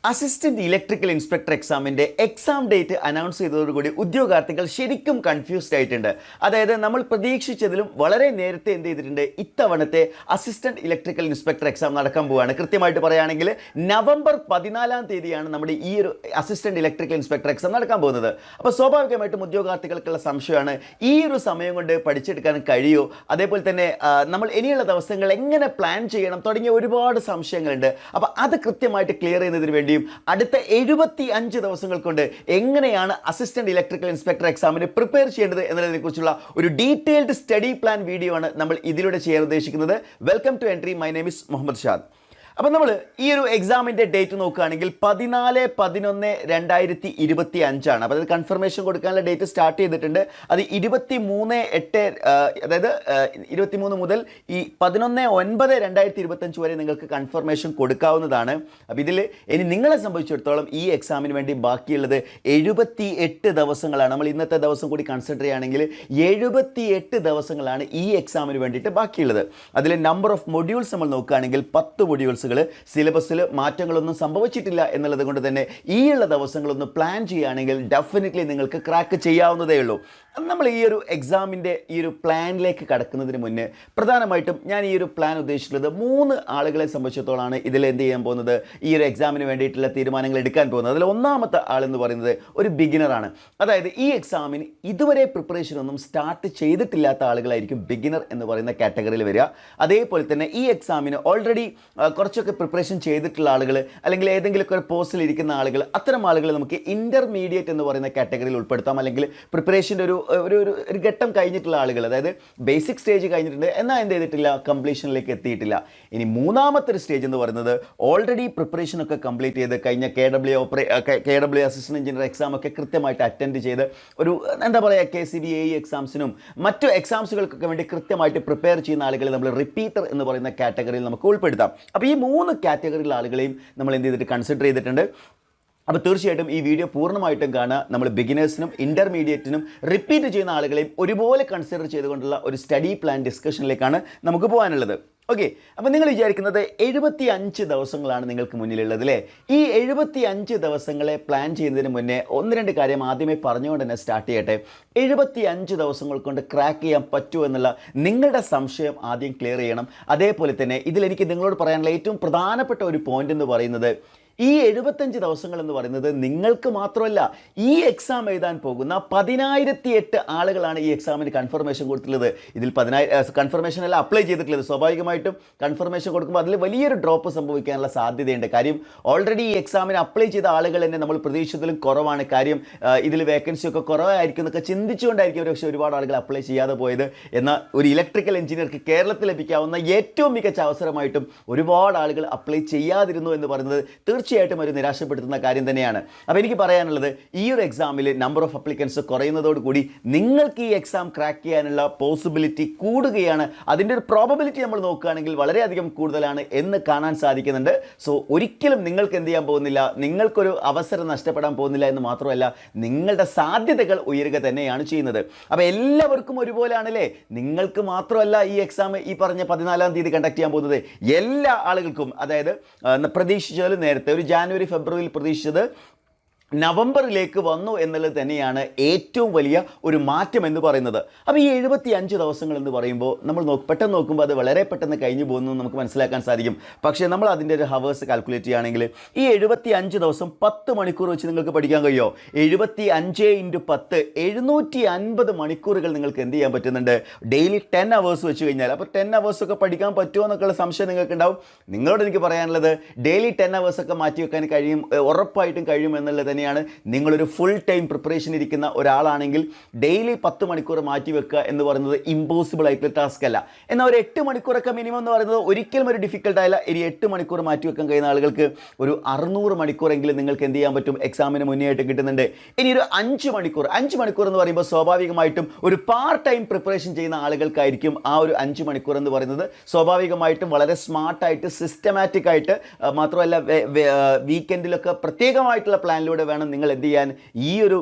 Assistant electrical inspector എക്സാമിൻ്റെ exam date announce ചെയ്തതോടുകൂടി ഉദ്യോഗാർത്ഥികൾ ശരിക്കും കൺഫ്യൂസ്ഡ് ആയിട്ടുണ്ട്. അതായത് നമ്മൾ പ്രതീക്ഷിച്ചതിലും വളരെ നേരത്തെ എന്ത് ചെയ്തിട്ടുണ്ട്, ഇത്തവണത്തെ അസിസ്റ്റന്റ് ഇലക്ട്രിക്കൽ ഇൻസ്പെക്ടർ എക്സാം നടക്കാൻ പോവുകയാണ്. കൃത്യമായിട്ട് പറയുകയാണെങ്കിൽ നവംബർ 14 നമ്മുടെ ഈ ഒരു അസിസ്റ്റന്റ് ഇലക്ട്രിക്കൽ ഇൻസ്പെക്ടർ എക്സാം നടക്കാൻ പോകുന്നത്. അപ്പോൾ സ്വാഭാവികമായിട്ടും ഉദ്യോഗാർത്ഥികൾക്കുള്ള സംശയമാണ്, ഈ ഒരു സമയം കൊണ്ട് പഠിച്ചെടുക്കാൻ കഴിയുമോ, അതേപോലെ തന്നെ നമ്മൾ ഇനിയുള്ള ദിവസങ്ങൾ എങ്ങനെ പ്ലാൻ ചെയ്യണം തുടങ്ങിയ ഒരുപാട് സംശയങ്ങളുണ്ട്. അപ്പോൾ അത് കൃത്യമായിട്ട് ക്ലിയർ ചെയ്യുന്നതിന് വേണ്ടി അടുത്ത 75 ദിവസങ്ങൾ കൊണ്ട് എങ്ങനെയാണ് അസിസ്റ്റന്റ് ഇലക്ട്രിക്കൽ ഇൻസ്പെക്ടർ എക്സാമിന് പ്രിപ്പയർ ചെയ്യേണ്ടത് എന്നതിനെ കുറിച്ചുള്ള ഒരു ഡീറ്റെയിൽഡ് സ്റ്റഡി പ്ലാൻ വീഡിയോ ആണ് നമ്മൾ ഇതിലൂടെ ചെയ്യാൻ ഉദ്ദേശിക്കുന്നത്. Welcome to entry. My name is Muhammad Shad. അപ്പോൾ നമ്മൾ ഈ ഒരു എക്സാമിൻ്റെ ഡേറ്റ് നോക്കുകയാണെങ്കിൽ 14/11/2025 അപ്പോൾ അത് കൺഫർമേഷൻ കൊടുക്കാനുള്ള ഡേറ്റ് സ്റ്റാർട്ട് ചെയ്തിട്ടുണ്ട്. അത് 23/8 അതായത് 23 മുതൽ ഈ 11/9/2025 വരെ നിങ്ങൾക്ക് കൺഫർമേഷൻ കൊടുക്കാവുന്നതാണ്. അപ്പോൾ ഇതിൽ ഇനി നിങ്ങളെ സംബന്ധിച്ചിടത്തോളം ഈ എക്സാമിന് വേണ്ടി ബാക്കിയുള്ളത് 78 ദിവസങ്ങളാണ്. നമ്മൾ ഇന്നത്തെ ദിവസം കൂടി കൺസിഡർ ചെയ്യുകയാണെങ്കിൽ 78 ദിവസങ്ങളാണ് ഈ എക്സാമിന് വേണ്ടിയിട്ട് ബാക്കിയുള്ളത്. അതിൽ നമ്പർ ഓഫ് മൊഡ്യൂൾസ് നമ്മൾ നോക്കുകയാണെങ്കിൽ 10 മൊഡ്യൂൾസ് സിലബസിൽ മാറ്റങ്ങളൊന്നും സംഭവിച്ചിട്ടില്ല എന്നുള്ളത് കൊണ്ട് തന്നെ ഈ ഉള്ള ദിവസങ്ങളൊന്ന് പ്ലാൻ ചെയ്യുകയാണെങ്കിൽ ഡെഫിനറ്റ്ലി നിങ്ങൾക്ക് ക്രാക്ക് ചെയ്യാവുന്നതേ ഉള്ളൂ. നമ്മൾ ഈ ഒരു എക്സാമിൻ്റെ ഈ ഒരു പ്ലാനിലേക്ക് കടക്കുന്നതിന് മുന്നേ പ്രധാനമായിട്ടും ഞാൻ ഈ ഒരു പ്ലാൻ ഉദ്ദേശിച്ചിട്ടുള്ളത് 3 ആളുകളെ സംബന്ധിച്ചിടത്തോളമാണ് ഇതിൽ എന്ത് ചെയ്യാൻ പോകുന്നത്, ഈ ഒരു എക്സാമിന് വേണ്ടിയിട്ടുള്ള തീരുമാനങ്ങൾ എടുക്കാൻ പോകുന്നത്. അതിൽ ഒന്നാമത്തെ ആളെന്ന് പറയുന്നത് ഒരു ബിഗിനറാണ്. അതായത് ഈ എക്സാമിന് ഇതുവരെ പ്രിപ്പറേഷൻ ഒന്നും സ്റ്റാർട്ട് ചെയ്തിട്ടില്ലാത്ത ആളുകളായിരിക്കും ബിഗിനർ എന്ന് പറയുന്ന കാറ്റഗറിയിൽ വരിക. അതേപോലെ തന്നെ ഈ എക്സാമിന് ഓൾറെഡി കുറച്ചൊക്കെ പ്രിപ്പറേഷൻ ചെയ്തിട്ടുള്ള ആളുകൾ, അല്ലെങ്കിൽ ഏതെങ്കിലുമൊക്കെ ഒരു പോസ്റ്റിൽ ഇരിക്കുന്ന ആളുകൾ, അത്തരം ആളുകൾ നമുക്ക് ഇൻ്റർമീഡിയറ്റ് എന്ന് പറയുന്ന കാറ്റഗറിയിൽ ഉൾപ്പെടുത്താം. അല്ലെങ്കിൽ പ്രിപ്പറേഷൻ്റെ ഒരു ഘട്ടം കഴിഞ്ഞിട്ടുള്ള ആളുകൾ, അതായത് ബേസിക് സ്റ്റേജ് കഴിഞ്ഞിട്ടുണ്ട്, എന്നാൽ എന്ത് ചെയ്തിട്ടില്ല, കംപ്ലീഷനിലേക്ക് എത്തിയിട്ടില്ല. ഇനി മൂന്നാമത്തെ ഒരു സ്റ്റേജ് എന്ന് പറയുന്നത് ഓൾറെഡി പ്രിപ്പറേഷനൊക്കെ കംപ്ലീറ്റ് ചെയ്ത് കഴിഞ്ഞ KW അസിസ്റ്റന്റ് എഞ്ചിനീയർ എക്സാം ഒക്കെ കൃത്യമായിട്ട് അറ്റൻഡ് ചെയ്ത് ഒരു എന്താ പറയുക KCB AE എക്സാംസിനും മറ്റു എക്സാംസുകൾക്കൊക്കെ വേണ്ടി കൃത്യമായിട്ട് പ്രിപ്പയർ ചെയ്യുന്ന ആളുകളെ നമ്മൾ റിപ്പീറ്റർ എന്ന് പറയുന്ന കാറ്റഗറിയിൽ നമുക്ക് ഉൾപ്പെടുത്താം. അപ്പോൾ ഈ 3 കാറ്റഗറിയിലുള്ള ആളുകളെയും നമ്മൾ എന്ത് ചെയ്തിട്ട് കൺസിഡർ ചെയ്തിട്ടുണ്ട്. അപ്പോൾ തീർച്ചയായിട്ടും ഈ വീഡിയോ പൂർണ്ണമായിട്ടും കാണുക. നമ്മൾ ബിഗിനേഴ്സിനും ഇൻ്റർമീഡിയറ്റിനും റിപ്പീറ്റ് ചെയ്യുന്ന ആളുകളെയും ഒരുപോലെ കൺസിഡർ ചെയ്തുകൊണ്ടുള്ള ഒരു സ്റ്റഡി പ്ലാൻ ഡിസ്കഷനിലേക്കാണ് നമുക്ക് പോകാനുള്ളത്. ഓക്കെ, അപ്പോൾ നിങ്ങൾ വിചാരിക്കുന്നത് 75 ദിവസങ്ങളാണ് നിങ്ങൾക്ക് മുന്നിലുള്ളത് അല്ലേ? ഈ 75 ദിവസങ്ങളെ പ്ലാൻ ചെയ്യുന്നതിന് മുന്നേ 1-2 കാര്യം ആദ്യമേ പറഞ്ഞുകൊണ്ട് തന്നെ സ്റ്റാർട്ട് ചെയ്യട്ടെ. 75 ദിവസങ്ങൾ കൊണ്ട് ക്രാക്ക് ചെയ്യാൻ പറ്റുമോ എന്നുള്ള നിങ്ങളുടെ സംശയം ആദ്യം ക്ലിയർ ചെയ്യണം. അതേപോലെ തന്നെ ഇതിലെനിക്ക് നിങ്ങളോട് പറയാനുള്ള ഏറ്റവും പ്രധാനപ്പെട്ട ഒരു പോയിന്റ് എന്ന് പറയുന്നത്, ഈ 75 ദിവസങ്ങൾ എന്ന് പറയുന്നത് നിങ്ങൾക്ക് മാത്രമല്ല, ഈ എക്സാം എഴുതാൻ പോകുന്ന 10,008 ആളുകളാണ് ഈ എക്സാമിന് കൺഫർമേഷൻ കൊടുത്തിട്ടുള്ളത്. ഇതിൽ 10,000 കൺഫർമേഷൻ അല്ല അപ്ലൈ ചെയ്തിട്ടുള്ളത്. സ്വാഭാവികമായിട്ടും കൺഫർമേഷൻ കൊടുക്കുമ്പോൾ അതിൽ വലിയൊരു ഡ്രോപ്പ് സംഭവിക്കാനുള്ള സാധ്യതയുണ്ട്. കാര്യം ഓൾറെഡി ഈ എക്സാമിന് അപ്ലൈ ചെയ്ത ആളുകൾ തന്നെ നമ്മൾ പ്രതീക്ഷിച്ചതിലും കുറവാണ്. കാര്യം ഇതിൽ വേക്കൻസി ഒക്കെ കുറവായിരിക്കും എന്നൊക്കെ ചിന്തിച്ചുകൊണ്ടായിരിക്കും പക്ഷേ ഒരുപാട് ആളുകൾ അപ്ലൈ ചെയ്യാതെ പോയത്. എന്നാൽ ഒരു ഇലക്ട്രിക്കൽ എഞ്ചിനീയർക്ക് കേരളത്തിൽ ലഭിക്കാവുന്ന ഏറ്റവും മികച്ച അവസരമായിട്ടും ഒരുപാട് ആളുകൾ അപ്ലൈ ചെയ്യാതിരുന്നു എന്ന് പറയുന്നത് തീർച്ചയായിട്ടും ഒരു നിരാശപ്പെടുത്തുന്ന കാര്യം തന്നെയാണ്. അപ്പോൾ എനിക്ക് പറയാനുള്ളത്, ഈ ഒരു എക്സാമിൽ നമ്പർ ഓഫ് അപ്ലിക്കൻസ് കുറയുന്നതോടുകൂടി നിങ്ങൾക്ക് ഈ എക്സാം ക്രാക്ക് ചെയ്യാനുള്ള പോസിബിലിറ്റി കൂടുകയാണ്. അതിൻ്റെ ഒരു പ്രോബബിലിറ്റി നമ്മൾ നോക്കുകയാണെങ്കിൽ വളരെയധികം കൂടുതലാണ് എന്ന് കാണാൻ സാധിക്കുന്നുണ്ട്. സോ ഒരിക്കലും നിങ്ങൾക്ക് എന്ത് ചെയ്യാൻ പോകുന്നില്ല, നിങ്ങൾക്കൊരു അവസരം നഷ്ടപ്പെടാൻ പോകുന്നില്ല എന്ന് മാത്രമല്ല, നിങ്ങളുടെ സാധ്യതകൾ ഉയരുക തന്നെയാണ് ചെയ്യുന്നത്. അപ്പോൾ എല്ലാവർക്കും ഒരുപോലെയാണല്ലേ? നിങ്ങൾക്ക് മാത്രമല്ല ഈ എക്സാം ഈ പറഞ്ഞ 14-ാം തീയതി കണ്ടക്ട് ചെയ്യാൻ പോകുന്നത്. എല്ലാ ആളുകൾക്കും, അതായത് പ്രതീക്ഷിച്ചാലും നേരത്തെ ഒരു ജാനുവരി ഫെബ്രുവരിയിൽ പ്രതീക്ഷിച്ചത് നവംബറിലേക്ക് വന്നു എന്നുള്ളത് തന്നെയാണ് ഏറ്റവും വലിയ ഒരു മാറ്റം എന്ന് പറയുന്നത്. അപ്പോൾ ഈ 75 ദിവസങ്ങൾ എന്ന് പറയുമ്പോൾ നമ്മൾ പെട്ടെന്ന് നോക്കുമ്പോൾ അത് വളരെ പെട്ടെന്ന് കഴിഞ്ഞു പോകുന്നു നമുക്ക് മനസ്സിലാക്കാൻ സാധിക്കും. പക്ഷേ നമ്മൾ അതിൻ്റെ ഒരു ഹവേഴ്സ് കാൽക്കുലേറ്റ് ചെയ്യുകയാണെങ്കിൽ ഈ 75 ദിവസം 10 മണിക്കൂർ വെച്ച് നിങ്ങൾക്ക് പഠിക്കാൻ കഴിയുമോ? 75 × 10 750 മണിക്കൂറുകൾ നിങ്ങൾക്ക് എന്ത് ചെയ്യാൻ പറ്റുന്നുണ്ട്? ഡെയിലി 10 അവേഴ്സ് വെച്ച് കഴിഞ്ഞാൽ. അപ്പോൾ 10 അവേഴ്സൊക്കെ പഠിക്കാൻ പറ്റുമോ എന്നൊക്കെയുള്ള സംശയം നിങ്ങൾക്ക് ഉണ്ടാവും. നിങ്ങളോട് എനിക്ക് പറയാനുള്ളത്, ഡെയിലി 10 അവേഴ്സൊക്കെ മാറ്റി വെക്കാൻ കഴിയും, ഉറപ്പായിട്ടും കഴിയും എന്നുള്ളത് തന്നെയാണ്. നിങ്ങളൊരു ഫുൾ ടൈം പ്രിപ്പറേഷൻ ഇരിക്കുന്ന ഒരാളാണെങ്കിൽ ഡെയിലി 10 മണിക്കൂർ മാറ്റി വെക്കുക എന്ന് പറയുന്നത് ഇമ്പോസിബിൾ ആയിട്ടുള്ള ടാസ്ക് അല്ല. എന്നാൽ ഒരു 8 മണിക്കൂറൊക്കെ മിനിമം എന്ന് പറയുന്നത് ഒരിക്കലും ഒരു ഡിഫിക്കൽട്ട് ആയില്ല. ഇനി 8 മണിക്കൂർ മാറ്റി വെക്കാൻ കഴിയുന്ന ആളുകൾക്ക് ഒരു 600 മണിക്കൂറെങ്കിലും നിങ്ങൾക്ക് എന്ത് ചെയ്യാൻ പറ്റും, എക്സാമിന് മുന്നേ ആയിട്ട് കിട്ടുന്നുണ്ട്. ഇനി ഒരു 5 മണിക്കൂർ എന്ന് പറയുമ്പോൾ സ്വാഭാവികമായിട്ടും ഒരു പാർട്ട് ടൈം പ്രിപ്പറേഷൻ ചെയ്യുന്ന ആളുകൾക്കായിരിക്കും ആ ഒരു 5 മണിക്കൂർ എന്ന് പറയുന്നത് സ്വാഭാവികമായിട്ടും വളരെ സ്മാർട്ടായിട്ട് സിസ്റ്റമാറ്റിക് ആയിട്ട്, മാത്രമല്ല വീക്കെൻഡിലൊക്കെ പ്രത്യേകമായിട്ടുള്ള പ്ലാനിലൂടെ വേണം നിങ്ങൾ എന്ത് ചെയ്യാൻ. ഈ ഒരു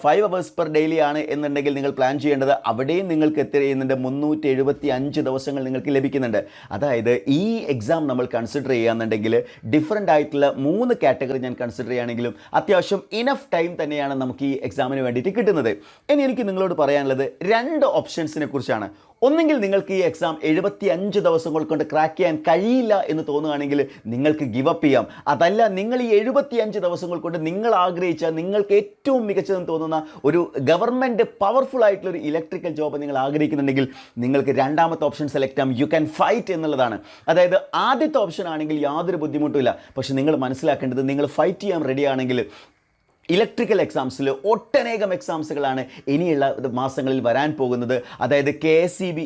5 hours per daily ആണ് എന്നുണ്ടെങ്കിൽ നിങ്ങൾ പ്ലാൻ ചെയ്യേണ്ടത്. അവിടെയും നിങ്ങൾക്ക് എത്ര ചെയ്യുന്നുണ്ട്, 375 ദിവസങ്ങൾ നിങ്ങൾക്ക് ലഭിക്കുന്നുണ്ട്. അതായത് ഈ എക്സാം നമ്മൾ കൺസിഡർ ചെയ്യുകയാണെന്നുണ്ടെങ്കിൽ ഡിഫറൻ്റ് ആയിട്ടുള്ള 3 കാറ്റഗറി ഞാൻ കൺസിഡർ ചെയ്യുകയാണെങ്കിലും അത്യാവശ്യം ഇനഫ് ടൈം തന്നെയാണ് നമുക്ക് ഈ എക്സാമിന് വേണ്ടിയിട്ട് കിട്ടുന്നത്. ഇനി എനിക്ക് നിങ്ങളോട് പറയാനുള്ളത് 2 ഓപ്ഷൻസിനെ കുറിച്ചാണ്. ഒന്നെങ്കിൽ നിങ്ങൾക്ക് ഈ എക്സാം 75 ദിവസങ്ങൾ കൊണ്ട് ക്രാക്ക് ചെയ്യാൻ കഴിയില്ല എന്ന് തോന്നുകയാണെങ്കിൽ നിങ്ങൾക്ക് ഗിവ് അപ്പ് ചെയ്യാം. അതല്ല, നിങ്ങൾ ഈ 75 ദിവസങ്ങൾ കൊണ്ട് നിങ്ങൾ ആഗ്രഹിച്ച, നിങ്ങൾക്ക് ഏറ്റവും മികച്ചതെന്ന് തോന്നുന്ന ഒരു ഗവൺമെൻറ് പവർഫുൾ ആയിട്ടുള്ള ഒരു ഇലക്ട്രിക്കൽ ജോബ് നിങ്ങൾ ആഗ്രഹിക്കുന്നുണ്ടെങ്കിൽ നിങ്ങൾക്ക് രണ്ടാമത്തെ ഓപ്ഷൻ സെലക്ട് ചെയ്യാം. യു ക്യാൻ ഫൈറ്റ് എന്നുള്ളതാണ്. അതായത് ആദ്യത്തെ ഓപ്ഷൻ ആണെങ്കിൽ യാതൊരു ബുദ്ധിമുട്ടുമില്ല. പക്ഷേ നിങ്ങൾ മനസ്സിലാക്കേണ്ടത്, നിങ്ങൾ ഫൈറ്റ് ചെയ്യാൻ റെഡിയാണെങ്കിൽ ഇലക്ട്രിക്കൽ എക്സാംസിൽ ഒട്ടനേകം എക്സാംസുകളാണ് ഇനിയുള്ള മാസങ്ങളിൽ വരാൻ പോകുന്നത്. അതായത് KSEB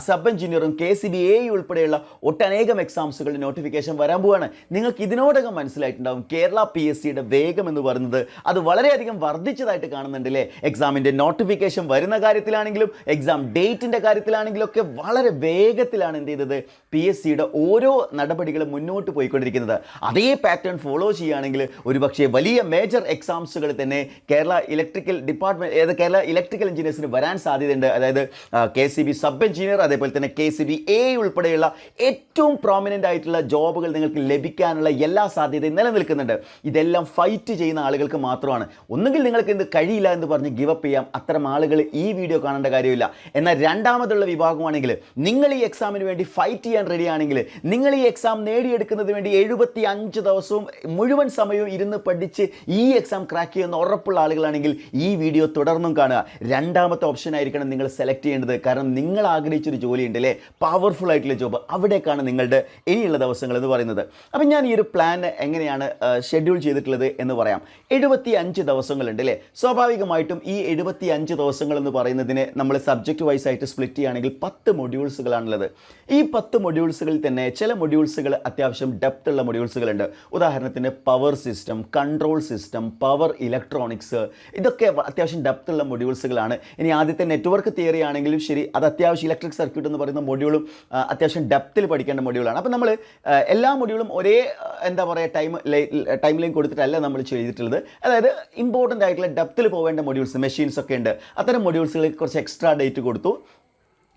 സബ് എഞ്ചിനീയറും KSEB ഉൾപ്പെടെയുള്ള ഒട്ടനേകം എക്സാംസുകളുടെ നോട്ടിഫിക്കേഷൻ വരാൻ പോവുകയാണ്. നിങ്ങൾക്ക് ഇതിനോടകം മനസ്സിലായിട്ടുണ്ടാവും കേരള PSCയുടെ വേഗം എന്ന് പറയുന്നത് അത് വളരെയധികം വർദ്ധിച്ചതായിട്ട് കാണുന്നുണ്ടല്ലേ. എക്സാമിൻ്റെ നോട്ടിഫിക്കേഷൻ വരുന്ന കാര്യത്തിലാണെങ്കിലും എക്സാം ഡേറ്റിൻ്റെ കാര്യത്തിലാണെങ്കിലും ഒക്കെ വളരെ വേഗത്തിലാണ് എന്ത് ചെയ്തത് PSCയുടെ ഓരോ നടപടികളും മുന്നോട്ട് പോയിക്കൊണ്ടിരിക്കുന്നത്. അതേ പാറ്റേൺ ഫോളോ ചെയ്യുകയാണെങ്കിൽ ഒരുപക്ഷെ വലിയ മേജർ എക്സാംസുകൾ തന്നെ കേരള ഇലക്ട്രിക്കൽ എഞ്ചിനീയേഴ്സിന് വരാൻ സാധ്യതയുണ്ട്. അതായത് KSEB സബ് എഞ്ചിനീയർ, അതേപോലെ തന്നെ KSEB ഉൾപ്പെടെയുള്ള ഏറ്റവും പ്രോമിനൻ്റ് ആയിട്ടുള്ള ജോബുകൾ നിങ്ങൾക്ക് ലഭിക്കാനുള്ള എല്ലാ സാധ്യതയും നിലനിൽക്കുന്നുണ്ട്. ഇതെല്ലാം ഫൈറ്റ് ചെയ്യുന്ന ആളുകൾക്ക് മാത്രമാണ്. ഒന്നുകിൽ നിങ്ങൾക്ക് എന്ത് കഴിയില്ല എന്ന് പറഞ്ഞ് ഗിവ് അപ്പ് ചെയ്യാം. അത്തരം ആളുകൾ ഈ വീഡിയോ കാണേണ്ട കാര്യമില്ല. എന്നാൽ രണ്ടാമതുള്ള വിഭാഗമാണെങ്കിൽ നിങ്ങൾ ഈ എക്സാമിന് വേണ്ടി ഫൈറ്റ് ചെയ്യാൻ റെഡിയാണെങ്കിൽ, നിങ്ങൾ ഈ എക്സാം നേടിയെടുക്കുന്നതിന് വേണ്ടി 75 ദിവസവും മുഴുവൻ സമയവും ഇരുന്ന് പഠിച്ച് ഈ എക്സാം ക്രാക്ക് ചെയ്യുന്ന ഉറപ്പുള്ള ആളുകളാണെങ്കിൽ ഈ വീഡിയോ തുടർന്നും കാണുക. രണ്ടാമത്തെ ഓപ്ഷൻ ആയിരിക്കണം നിങ്ങൾ സെലക്ട് ചെയ്യേണ്ടത്. കാരണം നിങ്ങൾ ആഗ്രഹിച്ചൊരു ജോലി ഉണ്ടല്ലേ, പവർഫുൾ ആയിട്ടുള്ള ജോബ്, അവിടേക്കാണ് നിങ്ങളുടെ ഇനിയുള്ള ദിവസങ്ങൾ എന്ന് പറയുന്നത്. അപ്പം ഞാൻ ഈ ഒരു പ്ലാൻ എങ്ങനെയാണ് ഷെഡ്യൂൾ ചെയ്തിട്ടുള്ളത് എന്ന് പറയാം. 75 ദിവസങ്ങളുണ്ട് അല്ലേ. സ്വാഭാവികമായിട്ടും ഈ 75 ദിവസങ്ങൾ എന്ന് പറയുന്നതിനെ നമ്മൾ സബ്ജക്റ്റ് വൈസ് ആയിട്ട് സ്പ്ലിറ്റ് ചെയ്യുകയാണെങ്കിൽ 10 മൊഡ്യൂൾസുകളാണുള്ളത്. ഈ 10 മൊഡ്യൂൾസുകളിൽ തന്നെ ചില മൊഡ്യൂൾസുകൾ അത്യാവശ്യം ഡെപ്ത് ഉള്ള മൊഡ്യൂൾസുകളുണ്ട്. ഉദാഹരണത്തിന് power system, control system, power electronics, ഇതൊക്കെ അത്യാവശ്യം ഡെപ്ത് ഉള്ള മൊഡ്യൂൾസുകളാണ്. ഇനി ആദ്യത്തെ നെറ്റ്വർക്ക് തിയറി ആണെങ്കിലും ശരി, അത് അത്യാവശ്യം ഇലക്ട്രിക് സർക്യൂട്ട് എന്ന് പറയുന്ന മൊഡ്യൂളും അത്യാവശ്യം ഡെപ്തിൽ പഠിക്കേണ്ട മൊഡ്യൂളാണ്. അപ്പോൾ നമ്മൾ എല്ലാ മൊഡ്യൂളും ഒരേ എന്താ പറയുക ടൈം ലൈൻ കൊടുത്തിട്ടല്ല നമ്മൾ ചെയ്തിട്ടുള്ളത്. അതായത് ഇമ്പോർട്ടൻ്റ് ആയിട്ടുള്ള ഡെപ്തിൽ പോവേണ്ട മൊഡ്യൂൾസ്, മെഷീൻസ് ഒക്കെ ഉണ്ട്. അത്തരം മൊഡ്യൂൾസുകൾക്ക് കുറച്ച് എക്സ്ട്രാ ഡേറ്റ് കൊടുത്തു.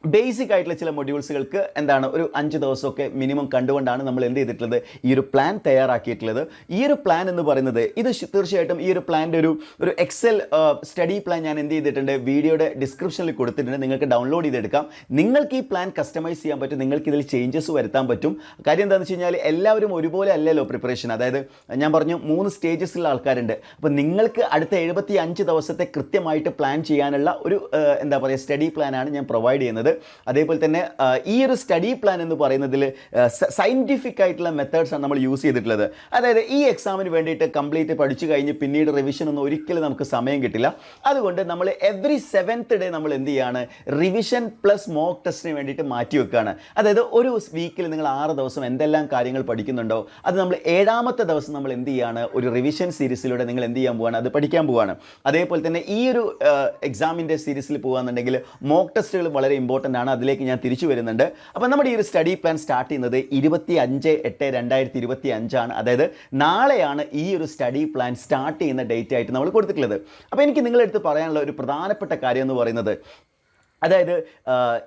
ബേസിക് ആയിട്ടുള്ള ചില മൊഡ്യൂൾസുകൾക്ക് എന്താണ് ഒരു 5 ദിവസമൊക്കെ മിനിമം കണ്ടുകൊണ്ടാണ് നമ്മൾ എന്ത് ചെയ്തിട്ടുള്ളത്, ഈ ഒരു പ്ലാൻ തയ്യാറാക്കിയിട്ടുള്ളത്. ഈ ഒരു പ്ലാൻ എന്ന് പറയുന്നത് ഇത് തീർച്ചയായിട്ടും ഈ ഒരു പ്ലാൻ്റെ ഒരു എക്സൽ സ്റ്റഡി പ്ലാൻ ഞാൻ എന്ത് ചെയ്തിട്ടുണ്ട്, വീഡിയോയുടെ ഡിസ്ക്രിപ്ഷനിൽ കൊടുത്തിട്ടുണ്ട്. നിങ്ങൾക്ക് ഡൗൺലോഡ് ചെയ്തെടുക്കാം. നിങ്ങൾക്ക് ഈ പ്ലാൻ കസ്റ്റമൈസ് ചെയ്യാൻ പറ്റും, നിങ്ങൾക്ക് ഇതിൽ ചേഞ്ചസ് വരുത്താൻ പറ്റും. കാര്യം എന്താണെന്ന് വെച്ച് കഴിഞ്ഞാൽ എല്ലാവരും ഒരുപോലെ അല്ലല്ലോ പ്രിപ്പറേഷൻ. അതായത് ഞാൻ പറഞ്ഞു 3 സ്റ്റേജസിലുള്ള ആൾക്കാരുണ്ട്. അപ്പോൾ നിങ്ങൾക്ക് അടുത്ത 75 ദിവസത്തെ കൃത്യമായിട്ട് പ്ലാൻ ചെയ്യാനുള്ള ഒരു എന്താ പറയുക സ്റ്റഡി പ്ലാനാണ് ഞാൻ പ്രൊവൈഡ് ചെയ്യുന്നത്. അതേപോലെ തന്നെ ഈ ഒരു സ്റ്റഡി പ്ലാൻ എന്ന് പറയുന്നതിൽ സയൻറ്റിഫിക് ആയിട്ടുള്ള മെത്തേഡ്സാണ് നമ്മൾ യൂസ് ചെയ്തിട്ടുള്ളത്. അതായത് ഈ എക്സാമിന് വേണ്ടിയിട്ട് കംപ്ലീറ്റ് പഠിച്ചു കഴിഞ്ഞ് പിന്നീട് റിവിഷൻ ഒന്നും ഒരിക്കലും നമുക്ക് സമയം കിട്ടില്ല. അതുകൊണ്ട് നമ്മൾ എവറി 7th ഡേ നമ്മൾ എന്ത് ചെയ്യാണ്, റിവിഷൻ പ്ലസ് മോക്ക് ടെസ്റ്റിന് വേണ്ടിയിട്ട് മാറ്റി വെക്കുകയാണ്. അതായത് ഒരു വീക്കിൽ നിങ്ങൾ 6 ദിവസം എന്തെല്ലാം കാര്യങ്ങൾ പഠിക്കുന്നുണ്ടോ അത് നമ്മൾ 7ാമത്തെ ദിവസം നമ്മൾ എന്ത് ചെയ്യാണ്, ഒരു റിവിഷൻ സീരീസിലൂടെ നിങ്ങൾ എന്ത് ചെയ്യാൻ പോവുകയാണ്, അത് പഠിക്കാൻ പോവുകയാണ്. അതേപോലെ തന്നെ ഈ ഒരു എക്സാമിൻ്റെ സീരീസിൽ പോകുകയാണെന്നുണ്ടെങ്കിൽ മോക്ക് ടെസ്റ്റുകൾ വളരെ ഇമ്പോർട്ടൻ്റ് ആണ്. അതിലേക്ക് ഞാൻ തിരിച്ചു വരുന്നുണ്ട്. അപ്പോൾ നമ്മുടെ ഈ ഒരു സ്റ്റഡി പ്ലാൻ സ്റ്റാർട്ട് ചെയ്യുന്നത് 25/8/2025 ആണ്. അതായത് നാളെയാണ് ഈ ഒരു സ്റ്റഡി പ്ലാൻ സ്റ്റാർട്ട് ചെയ്യുന്ന ഡേറ്റ് ആയിട്ട് നമ്മൾ കൊടുത്തിട്ടുള്ളത്. അപ്പോൾ എനിക്ക് നിങ്ങളുടെ അടുത്ത് പറയാനുള്ള ഒരു പ്രധാനപ്പെട്ട കാര്യം എന്ന് പറയുന്നത്, അതായത്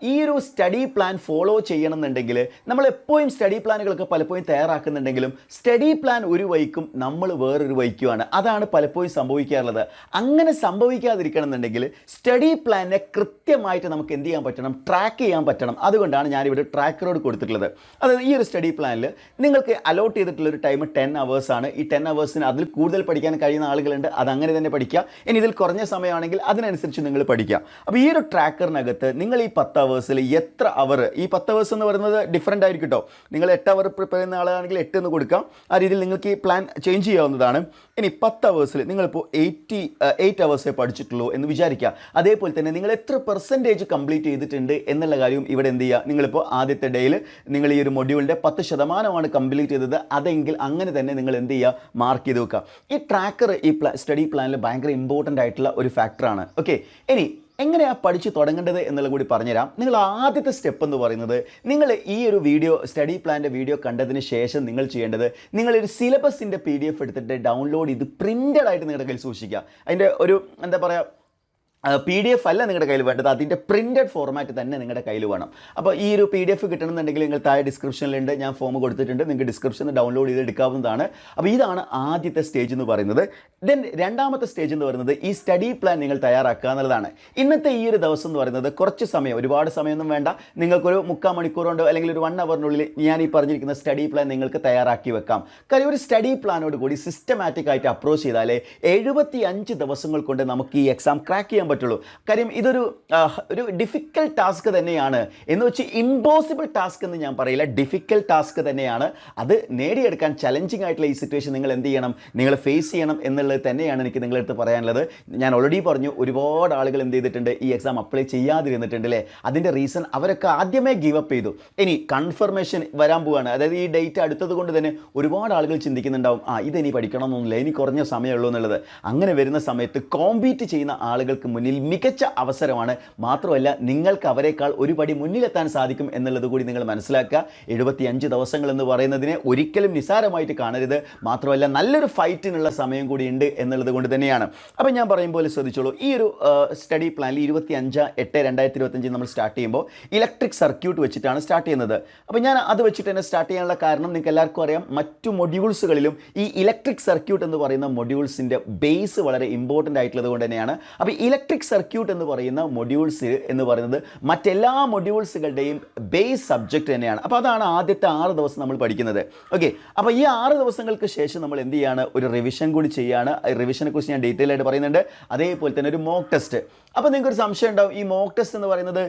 ഈ ഒരു സ്റ്റഡി പ്ലാൻ ഫോളോ ചെയ്യണമെന്നുണ്ടെങ്കിൽ നമ്മൾ എപ്പോഴും സ്റ്റഡി പ്ലാനുകളൊക്കെ പലപ്പോഴും തയ്യാറാക്കുന്നുണ്ടെങ്കിലും സ്റ്റഡി പ്ലാൻ ഒരു വഴിക്കും നമ്മൾ വേറൊരു വഴിക്കുമാണ്. അതാണ് പലപ്പോഴും സംഭവിക്കാറുള്ളത്. അങ്ങനെ സംഭവിക്കാതിരിക്കണം എന്നുണ്ടെങ്കിൽ സ്റ്റഡി പ്ലാനിനെ കൃത്യമായിട്ട് നമുക്ക് എന്ത് ചെയ്യാൻ പറ്റണം, ട്രാക്ക് ചെയ്യാൻ പറ്റണം. അതുകൊണ്ടാണ് ഞാനിവിടെ ട്രാക്കറോട് കൊടുത്തിട്ടുള്ളത്. അതായത് ഈ ഒരു സ്റ്റഡി പ്ലാനിൽ നിങ്ങൾക്ക് അലോട്ട് ചെയ്തിട്ടുള്ളൊരു ടൈം 10 hours ആണ്. ഈ 10 hours അതിൽ കൂടുതൽ പഠിക്കാൻ കഴിയുന്ന ആളുകളുണ്ട്, അതങ്ങനെ തന്നെ പഠിക്കുക. ഇനി ഇതിൽ കുറഞ്ഞ സമയമാണെങ്കിൽ അതിനനുസരിച്ച് നിങ്ങൾ പഠിക്കുക. അപ്പോൾ ഈ ഒരു ട്രാക്കറിന് നിങ്ങൾ ഈ 10 hours എത്ര അവർ, ഈ 10 hours എന്ന് പറയുന്നത് ഡിഫറൻ്റ് ആയിരിക്കും കേട്ടോ. നിങ്ങൾ 8 hour പ്രിപ്പയർ ചെയ്യുന്ന ആളാണെങ്കിൽ 8 എന്ന് കൊടുക്കാം. ആ രീതിയിൽ നിങ്ങൾക്ക് ഈ പ്ലാൻ ചേഞ്ച് ചെയ്യാവുന്നതാണ്. ഇനി 10 hours നിങ്ങളിപ്പോൾ 8 hours പഠിച്ചിട്ടുള്ളൂ എന്ന് വിചാരിക്കുക. അതേപോലെ തന്നെ നിങ്ങൾ എത്ര % കംപ്ലീറ്റ് ചെയ്തിട്ടുണ്ട് എന്നുള്ള കാര്യവും ഇവിടെ എന്ത് ചെയ്യുക, നിങ്ങളിപ്പോൾ ആദ്യത്തെ ഡേയിൽ നിങ്ങൾ ഈ ഒരു മൊഡ്യൂളിൻ്റെ 10% കംപ്ലീറ്റ് ചെയ്തത്, അതെങ്കിൽ അങ്ങനെ തന്നെ നിങ്ങൾ എന്ത് ചെയ്യുക, മാർക്ക് ചെയ്ത് വെക്കുക. ഈ ട്രാക്കർ ഈ സ്റ്റഡി പ്ലാനിൽ ഭയങ്കര ഇമ്പോർട്ടൻ്റ് ആയിട്ടുള്ള ഒരു ഫാക്ടറാണ്. ഓക്കെ, ഇനി എങ്ങനെയാണ് പഠിച്ച് തുടങ്ങേണ്ടത് എന്നുള്ളത് കൂടി പറഞ്ഞുതരാം. നിങ്ങൾ ആദ്യത്തെ സ്റ്റെപ്പ് എന്ന് പറയുന്നത്, നിങ്ങൾ ഈ ഒരു വീഡിയോ സ്റ്റഡി പ്ലാൻ്റെ വീഡിയോ കണ്ടതിന് ശേഷം നിങ്ങൾ ചെയ്യേണ്ടത്, നിങ്ങളൊരു സിലബസിൻ്റെ PDF എടുത്തിട്ട് ഡൗൺലോഡ് ചെയ്ത് പ്രിൻ്റഡ് ആയിട്ട് നിങ്ങളുടെ കയ്യിൽ സൂക്ഷിക്കുക. അതിൻ്റെ ഒരു എന്താ പറയുക, PDF അല്ല നിങ്ങളുടെ കയ്യിൽ വേണ്ടത്, അതിൻ്റെ പ്രിൻറ്റഡ് ഫോർമാറ്റ് തന്നെ നിങ്ങളുടെ കയ്യിൽ വേണം. അപ്പോൾ ഈ ഒരു PDF കിട്ടണമെന്നുണ്ടെങ്കിൽ നിങ്ങൾ താഴെ ഡിസ്ക്രിപ്ഷനിലുണ്ട്, ഞാൻ ഫോം കൊടുത്തിട്ടുണ്ട്, നിങ്ങൾക്ക് ഡിസ്ക്രിപ്ഷനിൽ ഡൗൺലോഡ് ചെയ്ത് എടുക്കാവുന്നതാണ്. അപ്പോൾ ഇതാണ് ആദ്യത്തെ സ്റ്റേജ് എന്ന് പറയുന്നത്. ദെൻ രണ്ടാമത്തെ സ്റ്റേജ് എന്ന് പറയുന്നത് ഈ സ്റ്റഡി പ്ലാൻ നിങ്ങൾ തയ്യാറാക്കുക എന്നുള്ളതാണ്. ഇന്നത്തെ ഈ ഒരു ദിവസം എന്ന് പറയുന്നത് കുറച്ച് സമയം, ഒരുപാട് സമയമൊന്നും വേണ്ട, നിങ്ങൾക്കൊരു 3/4 മണിക്കൂർ കൊണ്ടോ അല്ലെങ്കിൽ ഒരു 1 അവറിനുള്ളിൽ ഞാൻ ഈ പറഞ്ഞിരിക്കുന്ന സ്റ്റഡി പ്ലാൻ നിങ്ങൾക്ക് തയ്യാറാക്കി വെക്കാം. കാര്യം ഒരു സ്റ്റഡി പ്ലാനോട് കൂടി സിസ്റ്റമാറ്റിക് ആയിട്ട് അപ്രോച്ച് ചെയ്താലേ 75 ദിവസങ്ങൾ കൊണ്ട് നമുക്ക് ഈ എക്സാം ക്രാക്ക് ചെയ്യാൻ പറ്റുള്ളൂ. കാര്യം ഇതൊരു ഡിഫിക്കൽട്ട് ടാസ്ക് തന്നെയാണ്, എന്ന് വെച്ച് ഇമ്പോസിബിൾ ടാസ്ക് എന്ന് ഞാൻ പറയില്ല, ഡിഫിക്കൽട്ട് ടാസ്ക് തന്നെയാണ്. അത് നേടിയെടുക്കാൻ ചലഞ്ചിങ് ആയിട്ടുള്ള ഈ സിറ്റുവേഷൻ നിങ്ങൾ എന്ത് ചെയ്യണം, നിങ്ങൾ ഫേസ് ചെയ്യണം എന്നുള്ളത് തന്നെയാണ് എനിക്ക് നിങ്ങളുടെ അടുത്ത് പറയാനുള്ളത്. ഞാൻ ഓൾറെഡി പറഞ്ഞു, ഒരുപാട് ആളുകൾ എന്ത് ചെയ്തിട്ടുണ്ട്, ഈ എക്സാം അപ്ലൈ ചെയ്യാതിരുന്നിട്ടുണ്ട് അല്ലേ. അതിൻ്റെ റീസൺ അവരൊക്കെ ആദ്യമേ ഗീവ് അപ്പ് ചെയ്തു. ഇനി കൺഫർമേഷൻ വരാൻ പോവുകയാണ്, അതായത് ഈ ഡേറ്റ് അടുത്തത് കൊണ്ട് തന്നെ ഒരുപാട് ആളുകൾ ചിന്തിക്കുന്നുണ്ടാവും, ഇതെനി പഠിക്കണമെന്നൊന്നുമില്ല, ഇനി കുറഞ്ഞ സമയമുള്ളൂ എന്നുള്ളത്. അങ്ങനെ വരുന്ന സമയത്ത് കോമ്പീറ്റ് ചെയ്യുന്ന ആളുകൾക്ക് മുന്നിൽ മികച്ച അവസരമാണ്. മാത്രമല്ല നിങ്ങൾക്ക് അവരെക്കാൾ ഒരു പടി മുന്നിലെത്താൻ സാധിക്കും എന്നുള്ളത് കൂടി നിങ്ങൾ മനസ്സിലാക്കുക. 75 ദിവസങ്ങൾ എന്ന് പറയുന്നതിനെ ഒരിക്കലും നിസ്സാരമായിട്ട് കാണരുത്. മാത്രമല്ല നല്ലൊരു ഫൈറ്റിനുള്ള സമയം കൂടി ഉണ്ട് എന്നുള്ളത് കൊണ്ട് തന്നെയാണ്. അപ്പോൾ ഞാൻ പറയുമ്പോൾ ശ്രദ്ധിച്ചോളൂ, ഈ ഒരു സ്റ്റഡി പ്ലാനിൽ 25/8/2025 നമ്മൾ സ്റ്റാർട്ട് ചെയ്യുമ്പോൾ ഇലക്ട്രിക് സർക്യൂട്ട് വെച്ചിട്ടാണ് സ്റ്റാർട്ട് ചെയ്യുന്നത്. അപ്പോൾ ഞാൻ അത് വെച്ചിട്ട് തന്നെ സ്റ്റാർട്ട് ചെയ്യാനുള്ള കാരണം നിങ്ങൾക്ക് എല്ലാവർക്കും അറിയാം, മറ്റു മൊഡ്യൂൾസുകളിലും ഈ ഇലക്ട്രിക് സർക്യൂട്ട് എന്ന് പറയുന്ന മൊഡ്യൂൾസിൻ്റെ ബേസ് വളരെ ഇമ്പോർട്ടൻ്റ് ആയിട്ടുള്ളത് കൊണ്ട് തന്നെയാണ്. അപ്പോൾ ഇലക്ട്രിക് സർക്യൂട്ട് എന്ന് പറയുന്ന മൊഡ്യൂൾസ് എന്ന് പറയുന്നത് മറ്റെല്ലാ മൊഡ്യൂൾസുകളുടെയും ബേസ് സബ്ജക്റ്റ് തന്നെയാണ്. അപ്പോൾ അതാണ് ആദ്യത്തെ 6 ദിവസം നമ്മൾ പഠിക്കുന്നത്. ഓക്കെ, അപ്പോൾ ഈ 6 ദിവസങ്ങൾക്ക് ശേഷം നമ്മൾ എന്ത് ചെയ്യാണ്, ഒരു റിവിഷൻ കൂടി ചെയ്യുകയാണ്. റിവിഷനെ കുറിച്ച് ഞാൻ ഡീറ്റെയിൽ ആയിട്ട് പറയുന്നുണ്ട്. അതേപോലെ തന്നെ ഒരു മോക്ക് ടെസ്റ്റ്. അപ്പോൾ നിങ്ങൾക്കൊരു സംശയം ഉണ്ടാവും, ഈ മോക്ക് ടെസ്റ്റ് എന്ന് പറയുന്നത്